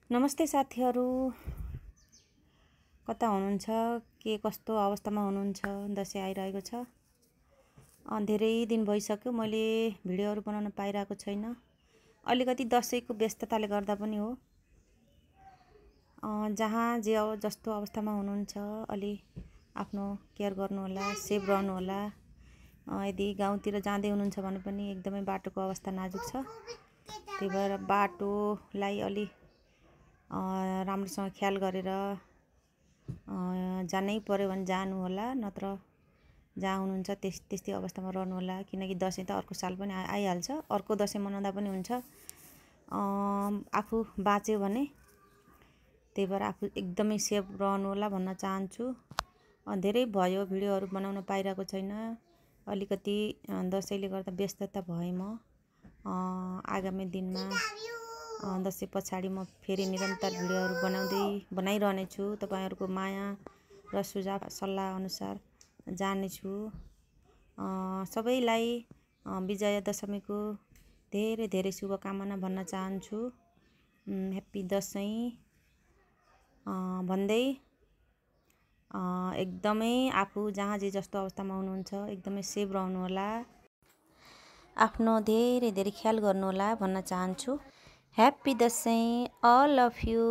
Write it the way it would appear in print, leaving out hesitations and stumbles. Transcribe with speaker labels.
Speaker 1: नमस्ते साथीहरू, कता हुनुहुन्छ? के कस्तो अवस्थामा हुनुहुन्छ? दसैँ आइरहेको छ। धेरै दिन भइसक्यो मैले भिडियोहरू बनाउन पाइरहेको छैन। अलिकति दसैँको व्यस्तताले गर्दा पनि हो। जहाँ जे जस्तो अवस्थामा हुनुहुन्छ अलि आफ्नो केयर गर्नुहोला, सेफ रहनुहोला। यदि गाउँतिर जाँदै हुनुहुन्छ भने पनि एकदमै बाटोको अवस्था नाजुक छ। त्यही भएर बाटोलाई अलि राम्रोसँग ख्याल गरेर जानै पर्यो भने जानु होला, नत्र जहाँ हुनुहुन्छ त्यस्तै अवस्थामा रहनु होला। किनकि दसैँ त अर्को साल पनि आइहाल्छ, अर्को दसैँ मनाउँदा पनि हुन्छ। आफू बाँच्यो भने, त्यही भएर आफू एकदमै सेफ रहनु होला भन्न चाहन्छु। धेरै भयो भिडियोहरू बनाउन पाइरहेको छैन। अलिकति दसैँले गर्दा व्यस्तता भएँ म। आगामी दिनमा दसैँ पछाडि म फेरि निरन्तर भिडियोहरू बनाइरहने छु। तपाईँहरूको माया र सुझाव सल्लाह अनुसार जानेछु। सबैलाई विजया दशमीको धेरै धेरै शुभकामना भन्न चाहन्छु। ह्याप्पी दसैँ भन्दै एकदमै आफू जहाँ जे जस्तो अवस्थामा हुनुहुन्छ एकदमै सेफ रहनुहोला, आफ्नो धेरै धेरै ख्याल गर्नुहोला भन्न चाहन्छु। Happy Dashain all of you.